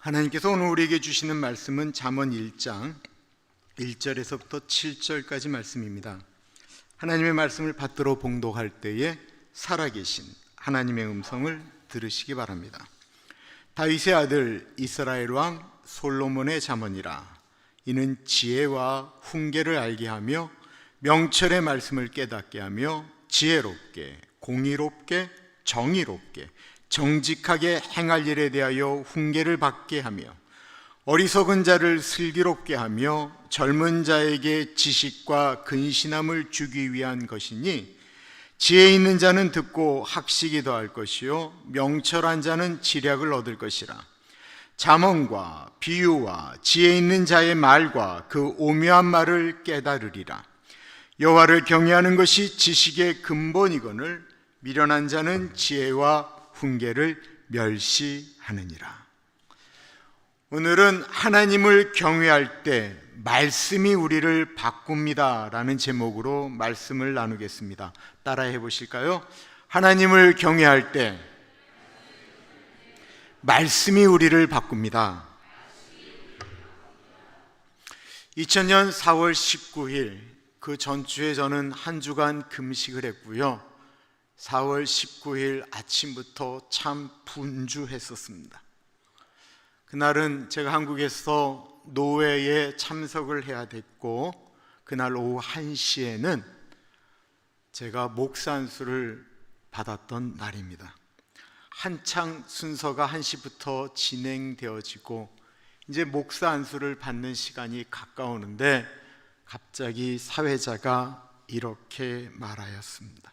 하나님께서 오늘 우리에게 주시는 말씀은 잠언 1장 1절에서부터 7절까지 말씀입니다. 하나님의 말씀을 받들어 봉독할 때에 살아계신 하나님의 음성을 들으시기 바랍니다. 다윗의 아들 이스라엘 왕 솔로몬의 잠언이라. 이는 지혜와 훈계를 알게 하며 명철의 말씀을 깨닫게 하며 지혜롭게 공의롭게 정의롭게 정직하게 행할 일에 대하여 훈계를 받게 하며 어리석은 자를 슬기롭게 하며 젊은 자에게 지식과 근신함을 주기 위한 것이니, 지혜 있는 자는 듣고 학식이 더할 것이요 명철한 자는 지략을 얻을 것이라. 잠언과 비유와 지혜 있는 자의 말과 그 오묘한 말을 깨달으리라. 여호와를 경외하는 것이 지식의 근본이거늘 미련한 자는 지혜와 훈계를 멸시하느니라. 오늘은 하나님을 경외할 때 말씀이 우리를 바꿉니다 라는 제목으로 말씀을 나누겠습니다. 따라해 보실까요? 하나님을 경외할 때 말씀이 우리를 바꿉니다. 2000년 4월 19일 그 전주에 저는 한 주간 금식을 했고요, 4월 19일 아침부터 참 분주했었습니다. 그날은 제가 한국에서 노회에 참석을 해야 됐고, 그날 오후 1시에는 제가 목사 안수를 받았던 날입니다. 한창 순서가 1시부터 진행되어지고 이제 목사 안수를 받는 시간이 가까우는데 갑자기 사회자가 이렇게 말하였습니다.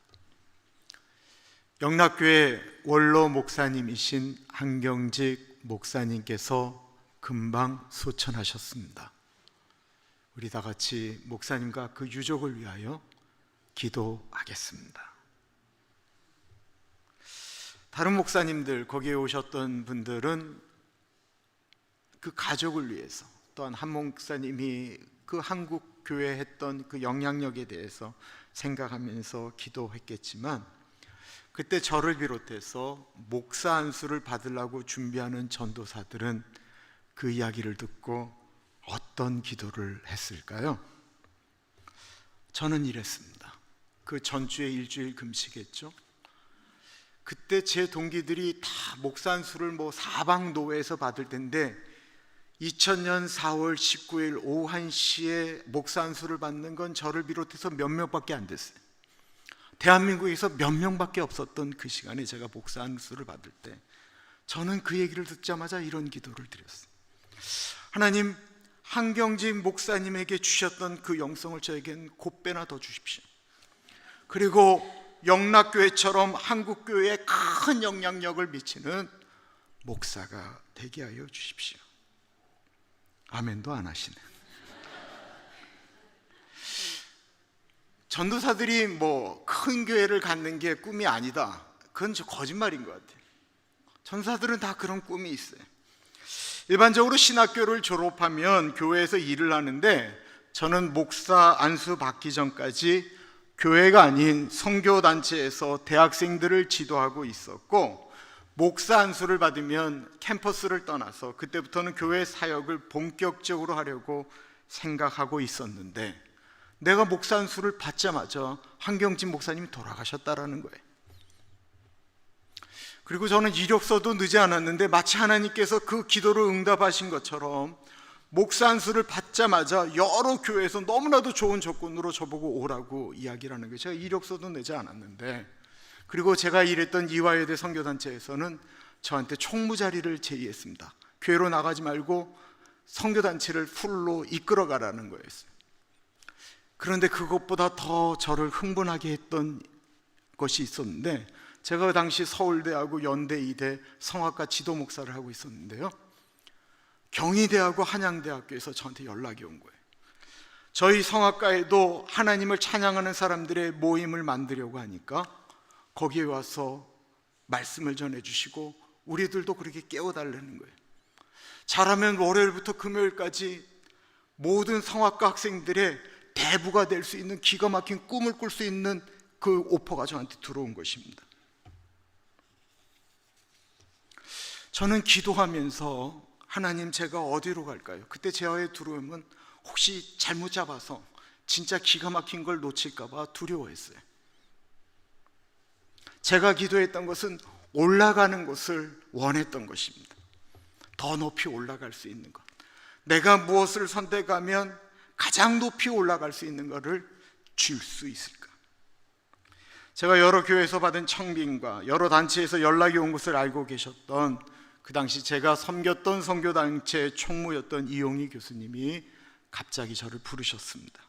영락교회 원로 목사님이신 한경직 목사님께서 금방 소천하셨습니다. 우리 다 같이 목사님과 그 유족을 위하여 기도하겠습니다. 다른 목사님들, 거기에 오셨던 분들은 그 가족을 위해서, 또한 한 목사님이 그 한국 교회에 했던 그 영향력에 대해서 생각하면서 기도했겠지만, 그때 저를 비롯해서 목사 안수를 받으려고 준비하는 전도사들은 그 이야기를 듣고 어떤 기도를 했을까요? 저는 이랬습니다. 그 전주에 일주일 금식했죠. 그때 제 동기들이 다 목사 안수를 사방노회에서 받을 텐데 2000년 4월 19일 오후 1시에 목사 안수를 받는 건 저를 비롯해서 몇 명밖에 안 됐어요. 대한민국에서 몇 명밖에 없었던 그 시간에 제가 목사 안수를 받을 때 저는 그 얘기를 듣자마자 이런 기도를 드렸어요. 하나님, 한경직 목사님에게 주셨던 그 영성을 저에겐 곱배나 더 주십시오. 그리고 영락교회처럼 한국교회에 큰 영향력을 미치는 목사가 되게 하여 주십시오. 아멘도 안 하시네. 전도사들이 큰 교회를 갖는 게 꿈이 아니다, 그건 거짓말인 것 같아요. 전도사들은 다 그런 꿈이 있어요. 일반적으로 신학교를 졸업하면 교회에서 일을 하는데, 저는 목사 안수 받기 전까지 교회가 아닌 선교단체에서 대학생들을 지도하고 있었고, 목사 안수를 받으면 캠퍼스를 떠나서 그때부터는 교회 사역을 본격적으로 하려고 생각하고 있었는데, 내가 목사 안수를 받자마자 한경직 목사님이 돌아가셨다라는 거예요. 그리고 저는 이력서도 늦지 않았는데 마치 하나님께서 그 기도를 응답하신 것처럼 목사 안수를 받자마자 여러 교회에서 너무나도 좋은 조건으로 저보고 오라고 이야기를 하는 거예요. 제가 이력서도 내지 않았는데, 그리고 제가 일했던 이화여대 선교단체에서는 저한테 총무자리를 제의했습니다. 교회로 나가지 말고 선교단체를 풀로 이끌어가라는 거였어요. 그런데 그것보다 더 저를 흥분하게 했던 것이 있었는데, 제가 그 당시 서울대하고 연대, 이대 성악과 지도 목사를 하고 있었는데요, 경희대하고 한양대학교에서 저한테 연락이 온 거예요. 저희 성악가에도 하나님을 찬양하는 사람들의 모임을 만들려고 하니까 거기에 와서 말씀을 전해주시고 우리들도 그렇게 깨워달라는 거예요. 잘하면 월요일부터 금요일까지 모든 성악가 학생들의 대부가 될 수 있는 기가 막힌 꿈을 꿀 수 있는 그 오퍼가 저한테 들어온 것입니다. 저는 기도하면서 하나님, 제가 어디로 갈까요? 그때 제어에 들어오면 혹시 잘못 잡아서 진짜 기가 막힌 걸 놓칠까 봐 두려워했어요. 제가 기도했던 것은 올라가는 것을 원했던 것입니다. 더 높이 올라갈 수 있는 것, 내가 무엇을 선택하면 가장 높이 올라갈 수 있는 것을 줄 수 있을까? 제가 여러 교회에서 받은 청빙과 여러 단체에서 연락이 온 것을 알고 계셨던 그 당시 제가 섬겼던 선교단체 총무였던 이용희 교수님이 갑자기 저를 부르셨습니다.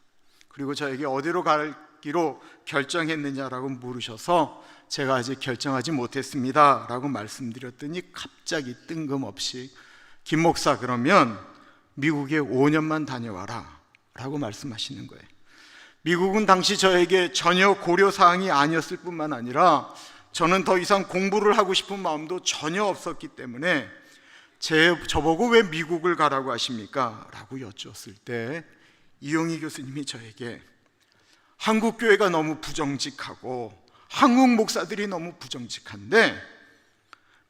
그리고 저에게 어디로 가기로 결정했느냐라고 물으셔서 제가 아직 결정하지 못했습니다 라고 말씀드렸더니 갑자기 뜬금없이 김 목사, 그러면 미국에 5년만 다녀와라 라고 말씀하시는 거예요. 미국은 당시 저에게 전혀 고려사항이 아니었을 뿐만 아니라 저는 더 이상 공부를 하고 싶은 마음도 전혀 없었기 때문에 저보고 왜 미국을 가라고 하십니까? 라고 여쭈었을 때 이용희 교수님이 저에게 한국 교회가 너무 부정직하고 한국 목사들이 너무 부정직한데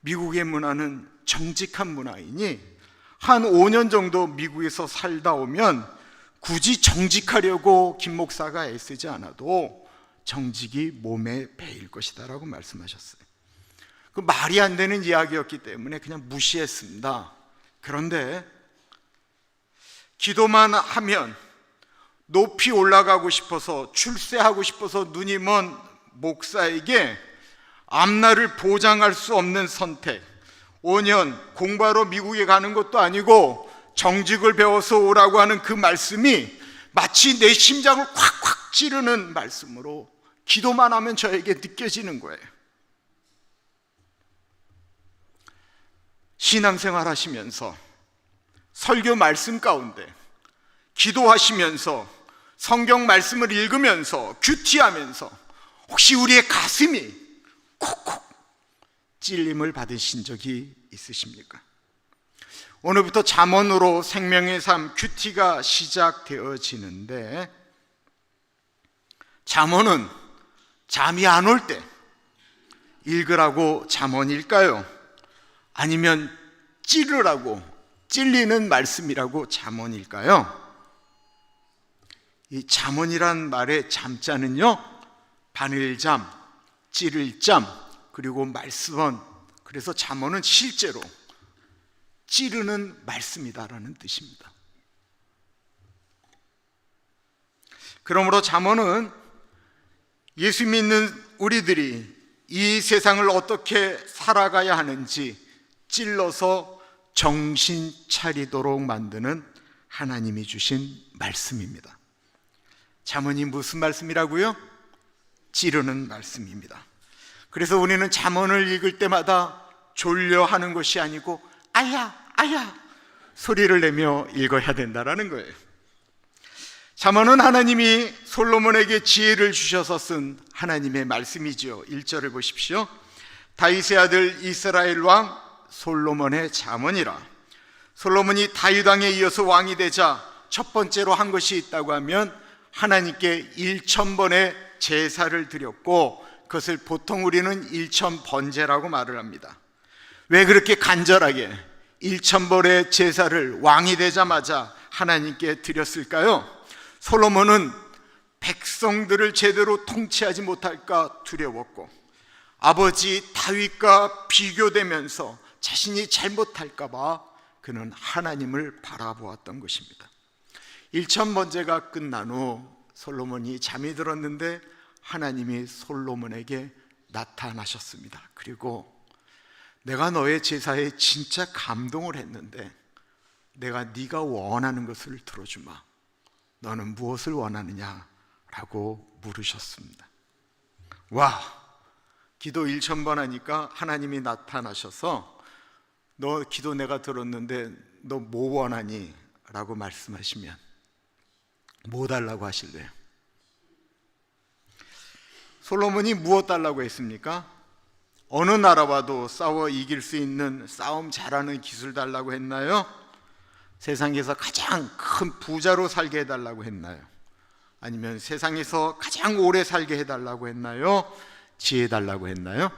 미국의 문화는 정직한 문화이니 한 5년 정도 미국에서 살다 오면 굳이 정직하려고 김 목사가 애쓰지 않아도 정직이 몸에 배일 것이다 라고 말씀하셨어요. 그 말이 안 되는 이야기였기 때문에 그냥 무시했습니다. 그런데 기도만 하면 높이 올라가고 싶어서, 출세하고 싶어서 눈이 먼 목사에게 앞날을 보장할 수 없는 선택, 5년 공부하러 미국에 가는 것도 아니고 정직을 배워서 오라고 하는 그 말씀이 마치 내 심장을 콱콱 찌르는 말씀으로 기도만 하면 저에게 느껴지는 거예요. 신앙생활 하시면서 설교 말씀 가운데 기도하시면서 성경 말씀을 읽으면서 큐티하면서 혹시 우리의 가슴이 콕콕 찔림을 받으신 적이 있으십니까? 오늘부터 잠언으로 생명의 삶 큐티가 시작되어지는데, 잠언은 잠이 안 올 때 읽으라고 잠언일까요? 아니면 찌르라고, 찔리는 말씀이라고 잠언일까요? 이 잠언이란 말의 잠자는요, 바늘잠, 찌를잠, 그리고 말씀원, 그래서 잠언은 실제로 찌르는 말씀이다라는 뜻입니다. 그러므로 잠언은 예수 믿는 우리들이 이 세상을 어떻게 살아가야 하는지 찔러서 정신 차리도록 만드는 하나님이 주신 말씀입니다. 잠언이 무슨 말씀이라고요? 찌르는 말씀입니다. 그래서 우리는 잠언을 읽을 때마다 졸려하는 것이 아니고 아야 아야 소리를 내며 읽어야 된다라는 거예요. 잠언은 하나님이 솔로몬에게 지혜를 주셔서 쓴 하나님의 말씀이지요. 1절을 보십시오. 다윗의 아들 이스라엘 왕 솔로몬의 잠언이라. 솔로몬이 다윗 왕에 이어서 왕이 되자 첫 번째로 한 것이 있다고 하면 하나님께 1000번의 제사를 드렸고, 그것을 보통 우리는 1000번제라고 말을 합니다. 왜 그렇게 간절하게 1000번의 제사를 왕이 되자마자 하나님께 드렸을까요? 솔로몬은 백성들을 제대로 통치하지 못할까 두려웠고, 아버지 다윗과 비교되면서 자신이 잘못할까 봐 그는 하나님을 바라보았던 것입니다. 1000번제가 끝난 후 솔로몬이 잠이 들었는데 하나님이 솔로몬에게 나타나셨습니다. 그리고 내가 너의 제사에 진짜 감동을 했는데 내가 네가 원하는 것을 들어주마. 너는 무엇을 원하느냐? 라고 물으셨습니다. 와, 기도 1000번 하니까 하나님이 나타나셔서 너 기도 내가 들었는데 너 뭐 원하니? 라고 말씀하시면 뭐 달라고 하실래요? 솔로몬이 무엇 달라고 했습니까? 어느 나라와도 싸워 이길 수 있는 싸움 잘하는 기술 달라고 했나요? 세상에서 가장 큰 부자로 살게 해달라고 했나요? 아니면 세상에서 가장 오래 살게 해달라고 했나요? 지혜 달라고 했나요?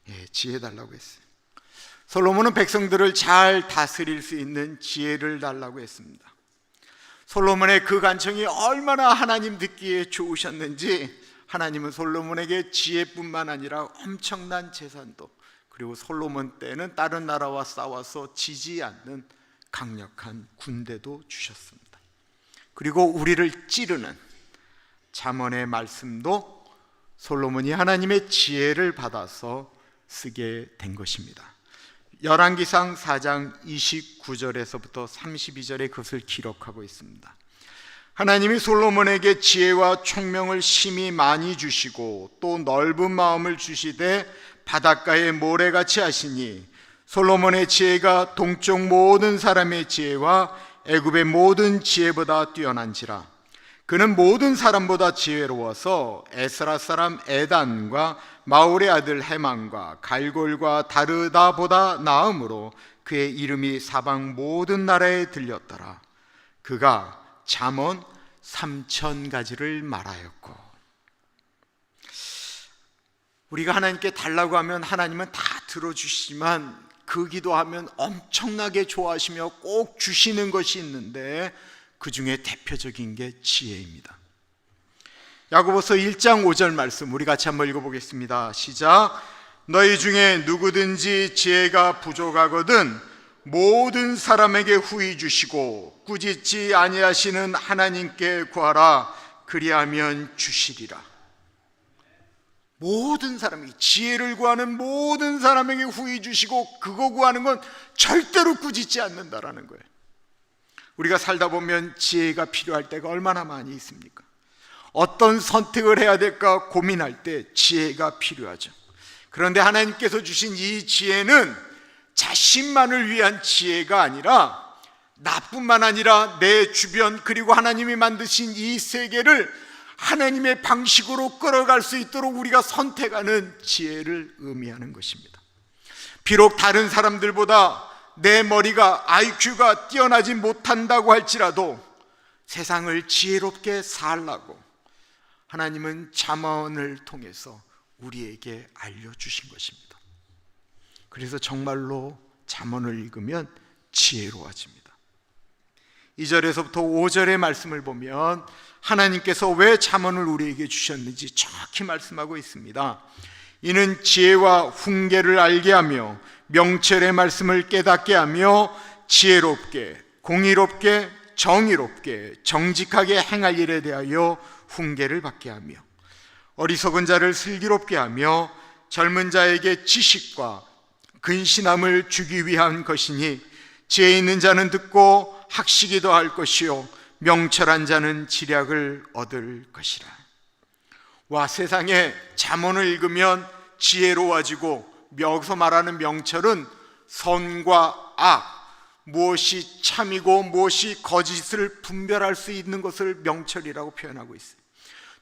예, 지혜 달라고 했어요. 솔로몬은 백성들을 잘 다스릴 수 있는 지혜를 달라고 했습니다. 솔로몬의 그 간청이 얼마나 하나님 듣기에 좋으셨는지 하나님은 솔로몬에게 지혜뿐만 아니라 엄청난 재산도, 그리고 솔로몬 때는 다른 나라와 싸워서 지지 않는 강력한 군대도 주셨습니다. 그리고 우리를 찌르는 잠언의 말씀도 솔로몬이 하나님의 지혜를 받아서 쓰게 된 것입니다. 열왕기상 4장 29절에서부터 32절에 그것을 기록하고 있습니다. 하나님이 솔로몬에게 지혜와 총명을 심히 많이 주시고 또 넓은 마음을 주시되 바닷가의 모래같이 하시니 솔로몬의 지혜가 동쪽 모든 사람의 지혜와 애굽의 모든 지혜보다 뛰어난지라. 그는 모든 사람보다 지혜로워서 에스라 사람 에단과 마울의 아들 헤만과 갈골과 다르다보다 나음으로 그의 이름이 사방 모든 나라에 들렸더라. 그가 잠언 3,000가지를 말하였고. 우리가 하나님께 달라고 하면 하나님은 다 들어주시지만 그 기도하면 엄청나게 좋아하시며 꼭 주시는 것이 있는데 그 중에 대표적인 게 지혜입니다. 야고보서 1장 5절 말씀 우리 같이 한번 읽어보겠습니다. 시작. 너희 중에 누구든지 지혜가 부족하거든 모든 사람에게 후히 주시고 꾸짖지 아니하시는 하나님께 구하라. 그리하면 주시리라. 모든 사람에게, 지혜를 구하는 모든 사람에게 후히 주시고 그거 구하는 건 절대로 꾸짖지 않는다라는 거예요. 우리가 살다 보면 지혜가 필요할 때가 얼마나 많이 있습니까? 어떤 선택을 해야 될까 고민할 때 지혜가 필요하죠. 그런데 하나님께서 주신 이 지혜는 자신만을 위한 지혜가 아니라 나뿐만 아니라 내 주변 그리고 하나님이 만드신 이 세계를 하나님의 방식으로 끌어갈 수 있도록 우리가 선택하는 지혜를 의미하는 것입니다. 비록 다른 사람들보다 내 머리가 IQ가 뛰어나지 못한다고 할지라도 세상을 지혜롭게 살라고 하나님은 잠언을 통해서 우리에게 알려주신 것입니다. 그래서 정말로 잠언을 읽으면 지혜로워집니다. 2절에서부터 5절의 말씀을 보면 하나님께서 왜 잠언을 우리에게 주셨는지 정확히 말씀하고 있습니다. 이는 지혜와 훈계를 알게 하며 명철의 말씀을 깨닫게 하며 지혜롭게 공의롭게 정의롭게 정직하게 행할 일에 대하여 훈계를 받게 하며 어리석은 자를 슬기롭게 하며 젊은 자에게 지식과 근신함을 주기 위한 것이니 지혜 있는 자는 듣고 학식이 더할 것이요 명철한 자는 지략을 얻을 것이라. 와, 세상에 잠언을 읽으면 지혜로워지고, 여기서 말하는 명철은 선과 악, 무엇이 참이고 무엇이 거짓을 분별할 수 있는 것을 명철이라고 표현하고 있어요.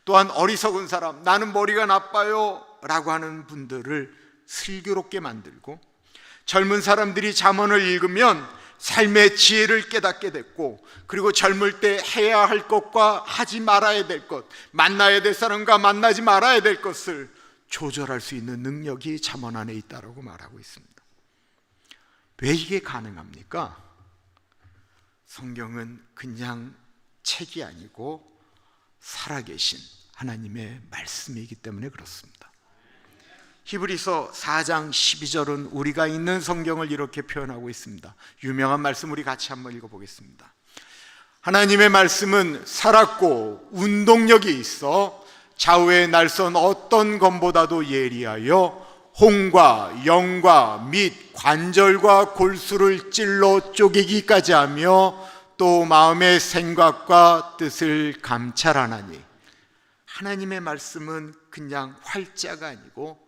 또한 어리석은 사람, 나는 머리가 나빠요 라고 하는 분들을 슬기롭게 만들고, 젊은 사람들이 잠언을 읽으면 삶의 지혜를 깨닫게 됐고, 그리고 젊을 때 해야 할 것과 하지 말아야 될 것, 만나야 될 사람과 만나지 말아야 될 것을 조절할 수 있는 능력이 잠언 안에 있다고 말하고 있습니다. 왜 이게 가능합니까? 성경은 그냥 책이 아니고 살아계신 하나님의 말씀이기 때문에 그렇습니다. 히브리서 4장 12절은 우리가 있는 성경을 이렇게 표현하고 있습니다. 유명한 말씀 우리 같이 한번 읽어보겠습니다. 하나님의 말씀은 살았고 운동력이 있어 좌우의 날선 어떤 검보다도 예리하여 홍과 영과 및 관절과 골수를 찔러 쪼개기까지 하며 또 마음의 생각과 뜻을 감찰하나니. 하나님의 말씀은 그냥 활자가 아니고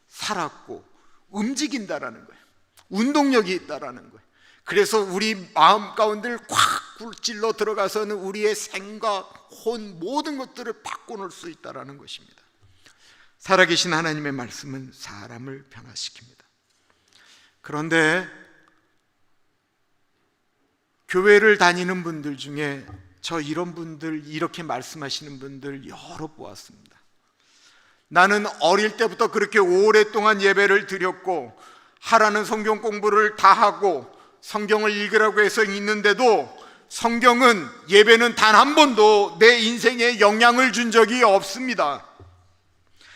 살았고 움직인다라는 거예요. 운동력이 있다라는 거예요. 그래서 우리 마음 가운데를 콱 찔러 들어가서는 우리의 생각, 혼 모든 것들을 바꿔놓을 수 있다라는 것입니다. 살아계신 하나님의 말씀은 사람을 변화시킵니다. 그런데 교회를 다니는 분들 중에 저 이런 분들, 이렇게 말씀하시는 분들 여러 보았습니다. 나는 어릴 때부터 그렇게 오랫동안 예배를 드렸고 하라는 성경 공부를 다 하고 성경을 읽으라고 해서 읽는데도 성경은, 예배는 단 한 번도 내 인생에 영향을 준 적이 없습니다.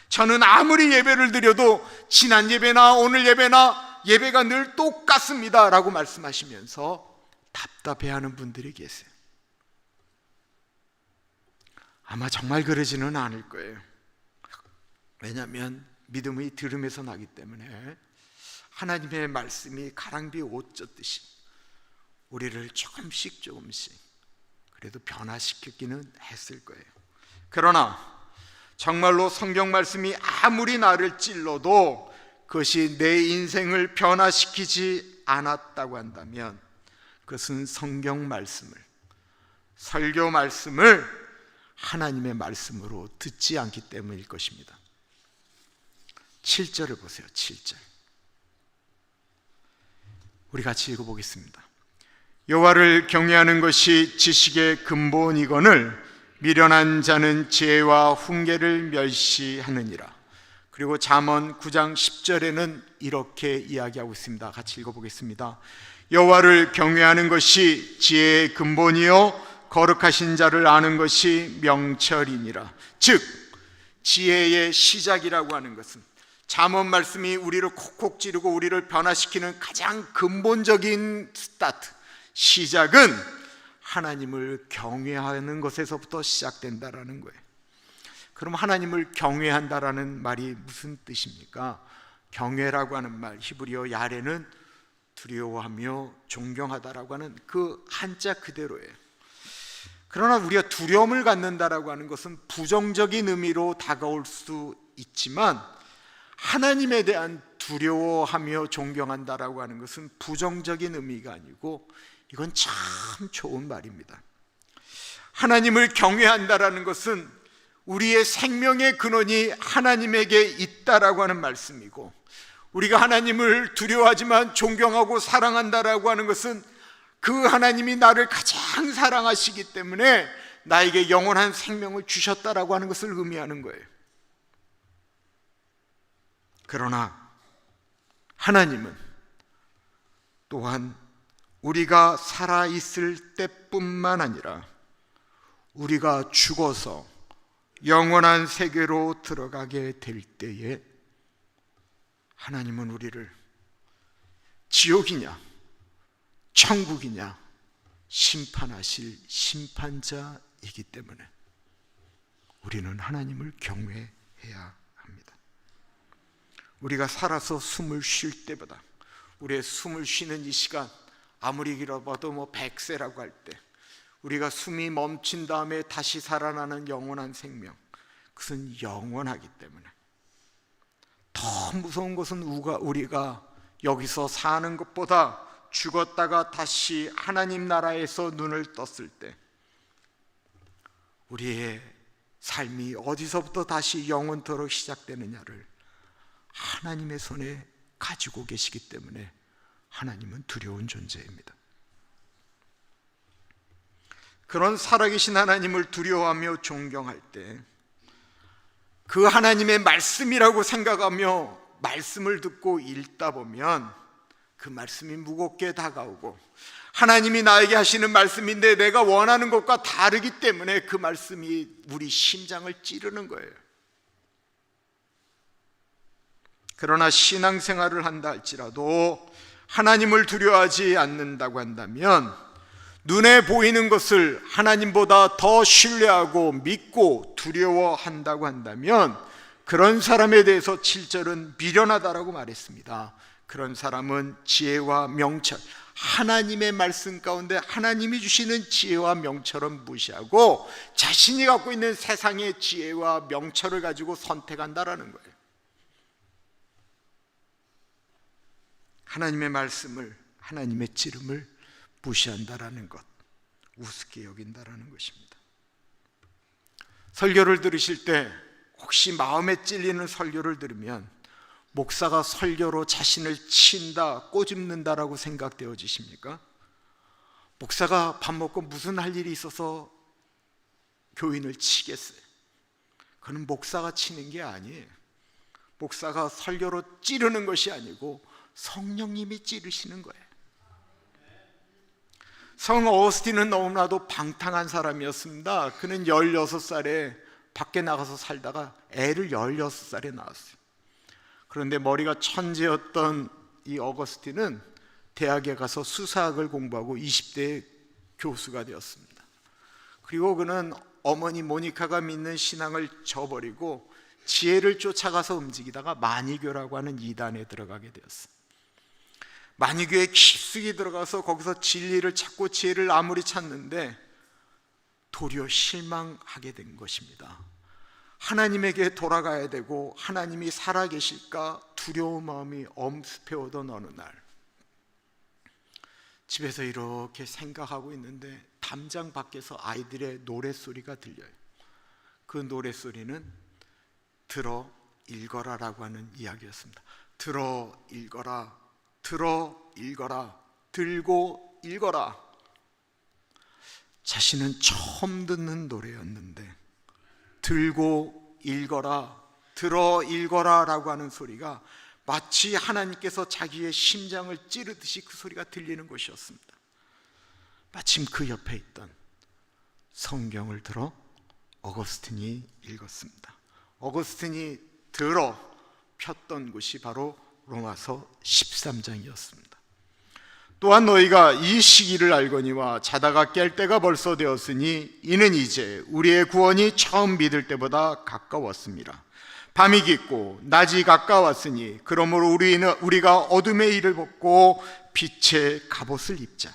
저는 아무리 예배를 드려도 지난 예배나 오늘 예배나 예배가 늘 똑같습니다 라고 말씀하시면서 답답해하는 분들이 계세요. 아마 정말 그러지는 않을 거예요. 왜냐하면 믿음의 들음에서 나기 때문에 하나님의 말씀이 가랑비에 옷 젖듯이 우리를 조금씩 그래도 변화시키기는 했을 거예요. 그러나 정말로 성경 말씀이 아무리 나를 찔러도 그것이 내 인생을 변화시키지 않았다고 한다면 그것은 성경 말씀을, 설교 말씀을 하나님의 말씀으로 듣지 않기 때문일 것입니다. 7절을 보세요. 7절 우리 같이 읽어보겠습니다. 여호와를 경외하는 것이 지식의 근본이거늘 미련한 자는 지혜와 훈계를 멸시하느니라. 그리고 잠언 9장 10절에는 이렇게 이야기하고 있습니다. 같이 읽어보겠습니다. 여호와를 경외하는 것이 지혜의 근본이요 거룩하신 자를 아는 것이 명철이니라. 즉 지혜의 시작이라고 하는 것은, 잠언 말씀이 우리를 콕콕 찌르고 우리를 변화시키는 가장 근본적인 스타트, 시작은 하나님을 경외하는 것에서부터 시작된다라는 거예요. 그럼 하나님을 경외한다라는 말이 무슨 뜻입니까? 경외라고 하는 말, 히브리어 야레는 두려워하며 존경하다라고 하는 그 한자 그대로예요. 그러나 우리가 두려움을 갖는다라고 하는 것은 부정적인 의미로 다가올 수 있지만, 하나님에 대한 두려워하며 존경한다라고 하는 것은 부정적인 의미가 아니고 이건 참 좋은 말입니다. 하나님을 경외한다라는 것은 우리의 생명의 근원이 하나님에게 있다라고 하는 말씀이고, 우리가 하나님을 두려워하지만 존경하고 사랑한다라고 하는 것은 그 하나님이 나를 가장 사랑하시기 때문에 나에게 영원한 생명을 주셨다라고 하는 것을 의미하는 거예요. 그러나 하나님은 또한 우리가 살아있을 때뿐만 아니라 우리가 죽어서 영원한 세계로 들어가게 될 때에 하나님은 우리를 지옥이냐 천국이냐 심판하실 심판자이기 때문에 우리는 하나님을 경외해야 합니다. 우리가 살아서 숨을 쉴 때보다, 우리의 숨을 쉬는 이 시간 아무리 길어봐도 100세라고 할 때, 우리가 숨이 멈춘 다음에 다시 살아나는 영원한 생명, 그것은 영원하기 때문에 더 무서운 것은 우리가 여기서 사는 것보다 죽었다가 다시 하나님 나라에서 눈을 떴을 때 우리의 삶이 어디서부터 다시 영원토록 시작되느냐를 하나님의 손에 가지고 계시기 때문에 하나님은 두려운 존재입니다. 그런 살아계신 하나님을 두려워하며 존경할 때 그 하나님의 말씀이라고 생각하며 말씀을 듣고 읽다 보면 그 말씀이 무겁게 다가오고, 하나님이 나에게 하시는 말씀인데 내가 원하는 것과 다르기 때문에 그 말씀이 우리 심장을 찌르는 거예요. 그러나 신앙생활을 한다 할지라도 하나님을 두려워하지 않는다고 한다면, 눈에 보이는 것을 하나님보다 더 신뢰하고 믿고 두려워한다고 한다면 그런 사람에 대해서 7절은 미련하다라고 말했습니다. 그런 사람은 지혜와 명철, 하나님의 말씀 가운데 하나님이 주시는 지혜와 명철은 무시하고 자신이 갖고 있는 세상의 지혜와 명철을 가지고 선택한다라는 거예요. 하나님의 말씀을, 하나님의 찌름을 무시한다라는 것, 우습게 여긴다라는 것입니다. 설교를 들으실 때 혹시 마음에 찔리는 설교를 들으면 목사가 설교로 자신을 친다, 꼬집는다라고 생각되어지십니까? 목사가 밥 먹고 무슨 할 일이 있어서 교인을 치겠어요? 그건 목사가 치는 게 아니에요. 목사가 설교로 찌르는 것이 아니고 성령님이 찌르시는 거예요. 성 어거스틴은 너무나도 방탕한 사람이었습니다. 그는 16살에 밖에 나가서 살다가 애를 16살에 낳았어요. 그런데 머리가 천재였던 이 어거스틴은 대학에 가서 수사학을 공부하고 20대에 교수가 되었습니다. 그리고 그는 어머니 모니카가 믿는 신앙을 저버리고 지혜를 쫓아가서 움직이다가 마니교라고 하는 이단에 들어가게 되었어요. 마니교에 깊숙이 들어가서 거기서 진리를 찾고 지혜를 아무리 찾는데 도리어 실망하게 된 것입니다. 하나님에게 돌아가야 되고 하나님이 살아계실까 두려운 마음이 엄습해오던 어느 날, 집에서 이렇게 생각하고 있는데 담장 밖에서 아이들의 노랫소리가 들려요. 그 노랫소리는 들어 읽어라라고 하는 이야기였습니다. 들어 읽어라, 들어 읽어라, 들고 읽어라. 자신은 처음 듣는 노래였는데 들고 읽어라, 들어 읽어라 라고 하는 소리가 마치 하나님께서 자기의 심장을 찌르듯이 그 소리가 들리는 것이었습니다. 마침 그 옆에 있던 성경을 들어 어거스틴이 읽었습니다. 어거스틴이 들어 폈던 곳이 바로 로마서 13장이었습니다. 또한 너희가 이 시기를 알거니와 자다가 깰 때가 벌써 되었으니 이는 이제 우리의 구원이 처음 믿을 때보다 가까웠습니다. 밤이 깊고 낮이 가까웠으니 그러므로 우리가 어둠의 일을 벗고 빛의 갑옷을 입자.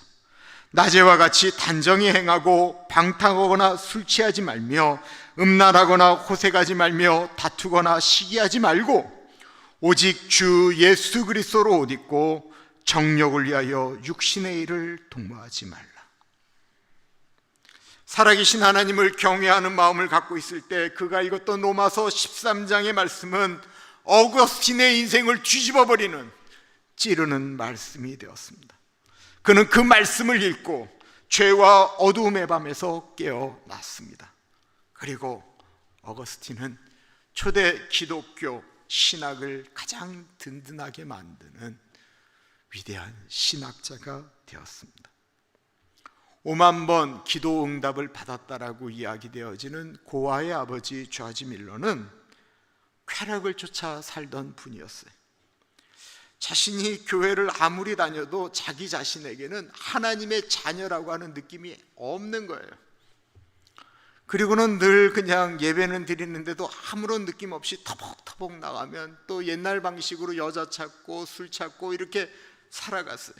낮에와 같이 단정히 행하고 방탕하거나 술 취하지 말며 음란하거나 호색하지 말며 다투거나 시기하지 말고 오직 주 예수 그리스도로 옷 입고 정욕을 위하여 육신의 일을 동무하지 말라. 살아계신 하나님을 경외하는 마음을 갖고 있을 때 그가 읽었던 로마서 13장의 말씀은 어거스틴의 인생을 뒤집어버리는 찌르는 말씀이 되었습니다. 그는 그 말씀을 읽고 죄와 어두움의 밤에서 깨어났습니다. 그리고 어거스틴은 초대 기독교 신학을 가장 든든하게 만드는 위대한 신학자가 되었습니다. 5만 번 기도 응답을 받았다라고 이야기되어지는 고아의 아버지 조지 밀러는 쾌락을 쫓아 살던 분이었어요. 자신이 교회를 아무리 다녀도 자기 자신에게는 하나님의 자녀라고 하는 느낌이 없는 거예요. 그리고는 늘 그냥 예배는 드리는데도 아무런 느낌 없이 터벅터벅 나가면 또 옛날 방식으로 여자 찾고 술 찾고 이렇게 살아갔어요.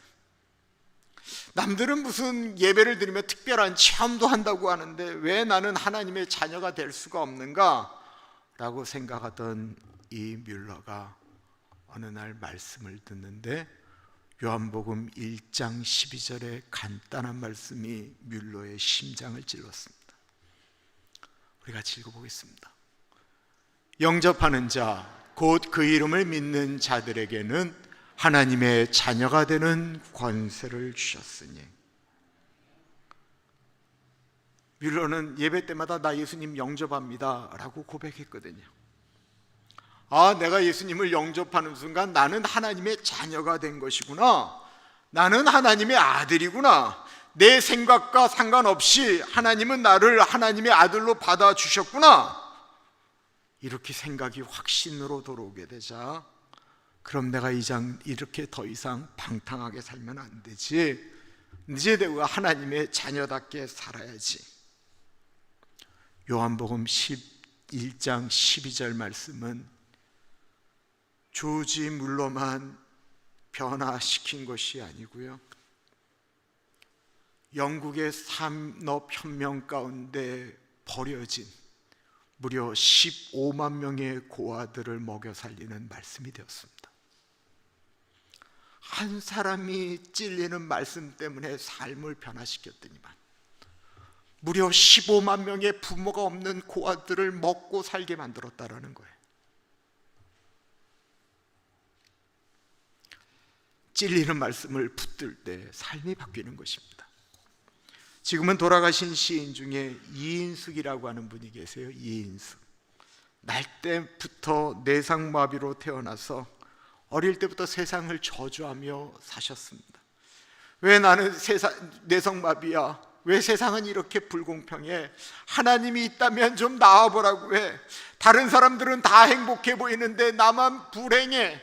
남들은 무슨 예배를 드리며 특별한 체험도 한다고 하는데 왜 나는 하나님의 자녀가 될 수가 없는가? 라고 생각하던 이 뮬러가 어느 날 말씀을 듣는데 요한복음 1장 12절의 간단한 말씀이 뮬러의 심장을 찔렀습니다. 우리 같이 읽어보겠습니다. 영접하는 자, 곧 그 이름을 믿는 자들에게는 하나님의 자녀가 되는 권세를 주셨으니. 뮬러는 예배 때마다 나 예수님 영접합니다 라고 고백했거든요. 내가 예수님을 영접하는 순간 나는 하나님의 자녀가 된 것이구나, 나는 하나님의 아들이구나, 내 생각과 상관없이 하나님은 나를 하나님의 아들로 받아주셨구나, 이렇게 생각이 확신으로 들어오게 되자 그럼 내가 이렇게 더 이상 방탕하게 살면 안 되지, 이제 내가 하나님의 자녀답게 살아야지. 요한복음 11장 12절 말씀은 조지 물로만 변화시킨 것이 아니고요, 영국의 산업혁명 가운데 버려진 무려 15만 명의 고아들을 먹여 살리는 말씀이 되었습니다. 한 사람이 찔리는 말씀 때문에 삶을 변화시켰더니만 무려 15만 명의 부모가 없는 고아들을 먹고 살게 만들었다라는 거예요. 찔리는 말씀을 붙들 때 삶이 바뀌는 것입니다. 지금은 돌아가신 시인 중에 이인숙이라고 하는 분이 계세요. 이인숙. 날 때부터 내상마비로 태어나서 어릴 때부터 세상을 저주하며 사셨습니다. 왜 나는 뇌성마비야? 왜 세상은 이렇게 불공평해? 하나님이 있다면 좀 나와보라고 해. 다른 사람들은 다 행복해 보이는데 나만 불행해.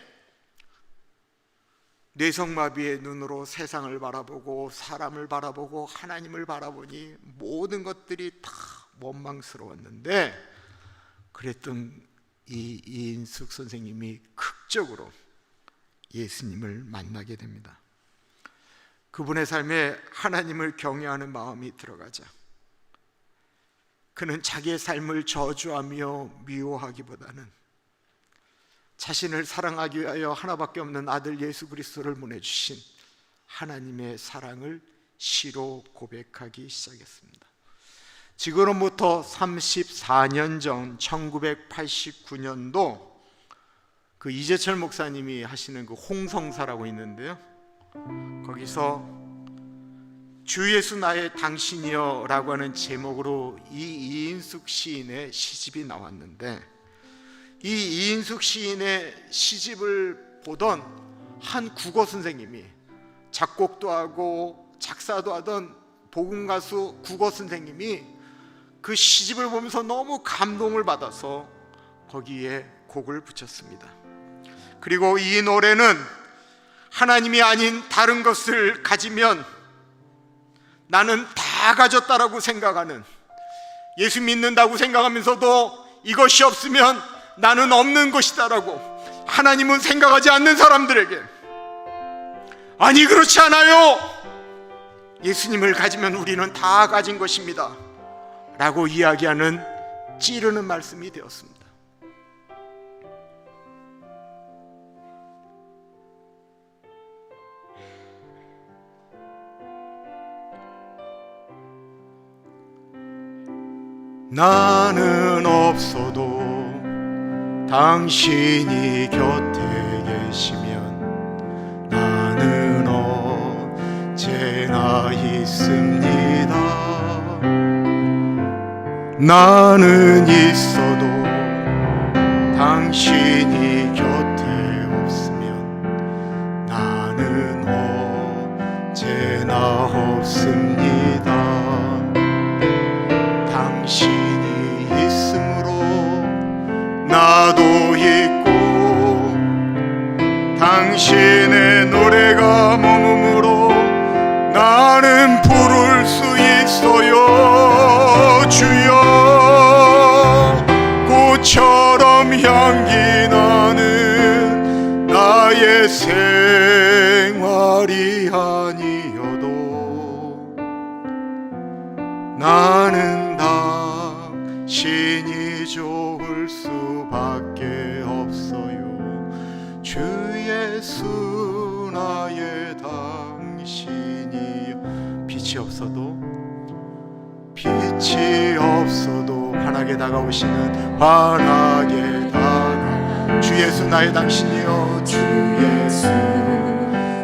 뇌성마비의 눈으로 세상을 바라보고 사람을 바라보고 하나님을 바라보니 모든 것들이 다 원망스러웠는데, 그랬던 이 이인숙 선생님이 극적으로 예수님을 만나게 됩니다. 그분의 삶에 하나님을 경외하는 마음이 들어가자 그는 자기의 삶을 저주하며 미워하기보다는 자신을 사랑하기 위하여 하나밖에 없는 아들 예수 그리스도를 보내주신 하나님의 사랑을 시로 고백하기 시작했습니다. 지금으로부터 34년 전 1989년도 그 이재철 목사님이 하시는 그 홍성사라고 있는데요, 거기서 주 예수 나의 당신이여 라고 하는 제목으로 이인숙 시인의 시집이 나왔는데, 이 이인숙 시인의 시집을 보던 한 국어 선생님이, 작곡도 하고 작사도 하던 복음가수 국어 선생님이 그 시집을 보면서 너무 감동을 받아서 거기에 곡을 붙였습니다. 그리고 이 노래는 하나님이 아닌 다른 것을 가지면 나는 다 가졌다라고 생각하는, 예수 믿는다고 생각하면서도 이것이 없으면 나는 없는 것이다라고 하나님은 생각하지 않는 사람들에게, 아니 그렇지 않아요, 예수님을 가지면 우리는 다 가진 것입니다 라고 이야기하는 찌르는 말씀이 되었습니다. 나는 없어도 당신이 곁에 계시면 나는 언제나 있습니다. 나는 있어도 당신이 곁에 없으면 나는 언제나 없습니다. 당신이 있으므로 나도 있고, 당신의 노래가 머무므로 나는 부를 수 있어요. 주여, 꽃처럼 향기 나는 나의 생활이 아니어도 나는 당신이 좋을 수밖에 없어요. 주 예수 나의 당신이, 빛이 없어도 환하게 다가오시는, 환하게 다가 주 예수 나의 당신이여, 주 예수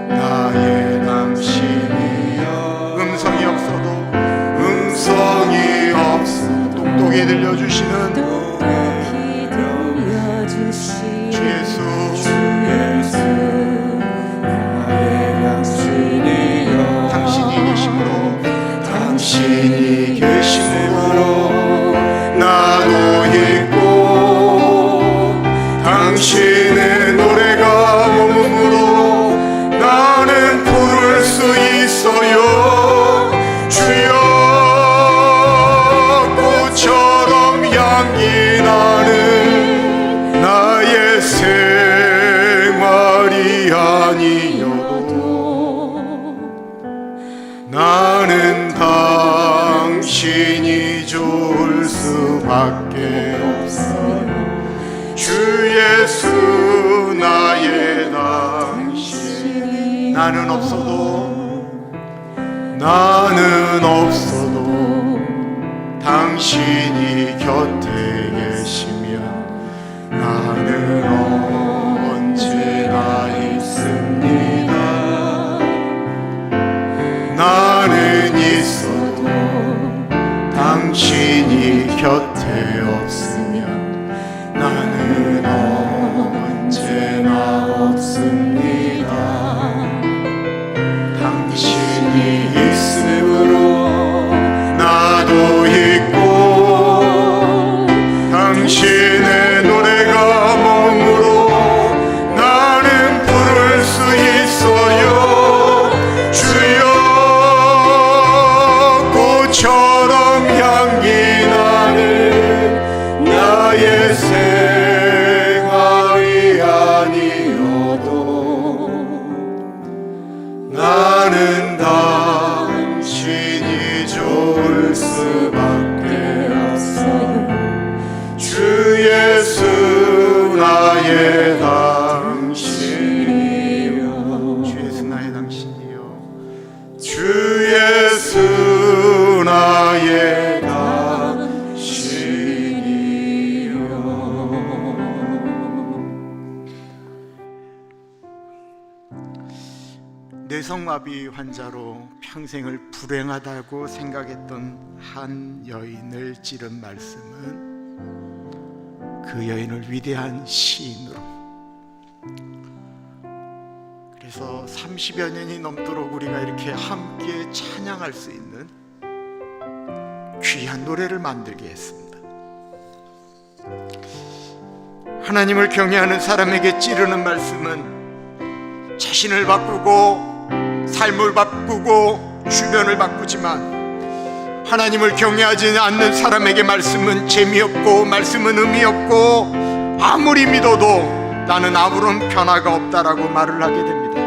나의 당신이여. 음성이 없어도 똑똑히 들려주시는 주 예수 나의 당신이여. 당신이 계심으로 나도 있고, 당신의 노래가 머무므로 나는 부를 수 있어요. 주여, 꽃처럼 향기 나는 나의 생활이 아니어도 나는 당신이 좋을 수밖에 없어요. 주 예수 나의 당신. 나는 없어도 당신이 곁에 계시면 나는 언제나 있습니다. 나는 있어도 당신이 곁에 없으면 나는 언제나 없습니다. 당신이 좋을 수밖에 없어요. 주 예수 나의 당신이요. 주 예수 나의 당신이요. 주 예수 나의 뇌성마비 환자로 평생을 불행하다고 생각했던 한 여인을 찌른 말씀은 그 여인을 위대한 시인으로, 그래서 30여 년이 넘도록 우리가 이렇게 함께 찬양할 수 있는 귀한 노래를 만들게 했습니다. 하나님을 경외하는 사람에게 찌르는 말씀은 자신을 바꾸고 삶을 바꾸고 주변을 바꾸지만, 하나님을 경외하지 않는 사람에게 말씀은 재미없고 말씀은 의미 없고 아무리 믿어도 나는 아무런 변화가 없다라고 말을 하게 됩니다.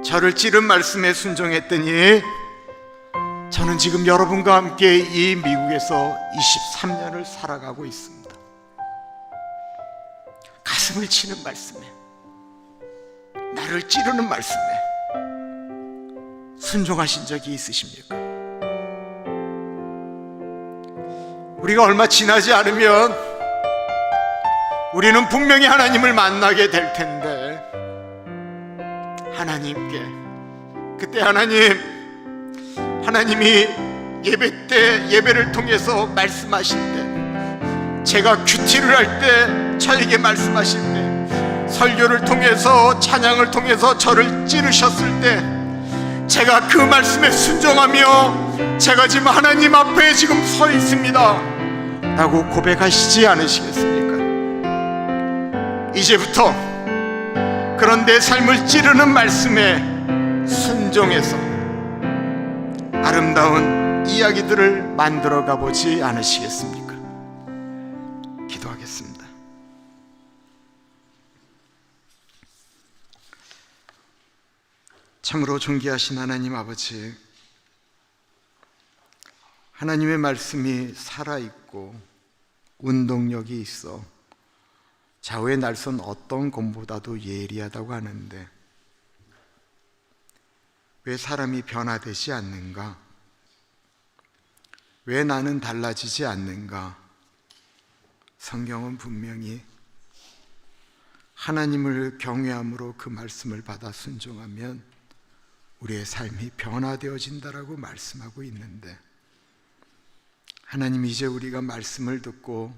저를 찌른 말씀에 순종했더니 저는 지금 여러분과 함께 이 미국에서 23년을 살아가고 있습니다. 가슴을 치는 말씀에, 나를 찌르는 말씀에 순종하신 적이 있으십니까? 우리가 얼마 지나지 않으면 우리는 분명히 하나님을 만나게 될 텐데, 하나님께 그때 하나님이 예배 때 예배를 통해서 말씀하실 때, 제가 큐티를 할 때 저에게 말씀하실 때, 설교를 통해서 찬양을 통해서 저를 찌르셨을 때 제가 그 말씀에 순종하며 제가 지금 하나님 앞에 지금 서 있습니다 라고 고백하시지 않으시겠습니까? 이제부터 그런 내 삶을 찌르는 말씀에 순종해서 아름다운 이야기들을 만들어 가보지 않으시겠습니까? 기도하겠습니다. 참으로 존귀하신 하나님 아버지, 하나님의 말씀이 살아있고 운동력이 있어 좌우의 날선 어떤 검보다도 예리하다고 하는데 왜 사람이 변화되지 않는가? 왜 나는 달라지지 않는가? 성경은 분명히 하나님을 경외함으로 그 말씀을 받아 순종하면 우리의 삶이 변화되어진다라고 말씀하고 있는데, 하나님, 이제 우리가 말씀을 듣고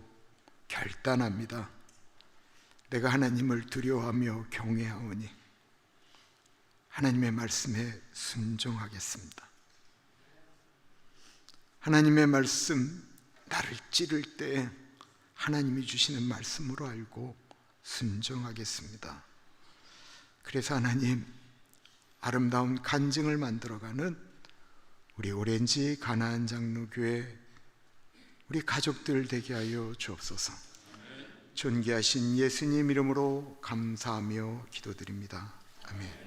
결단합니다. 내가 하나님을 두려워하며 경외하오니 하나님의 말씀에 순종하겠습니다. 하나님의 말씀, 나를 찌를 때 하나님이 주시는 말씀으로 알고 순종하겠습니다. 그래서 하나님, 아름다운 간증을 만들어가는 우리 오렌지 가나안 장로교회 우리 가족들 되게 하여 주옵소서. 존귀하신 예수님 이름으로 감사하며 기도드립니다. 아멘.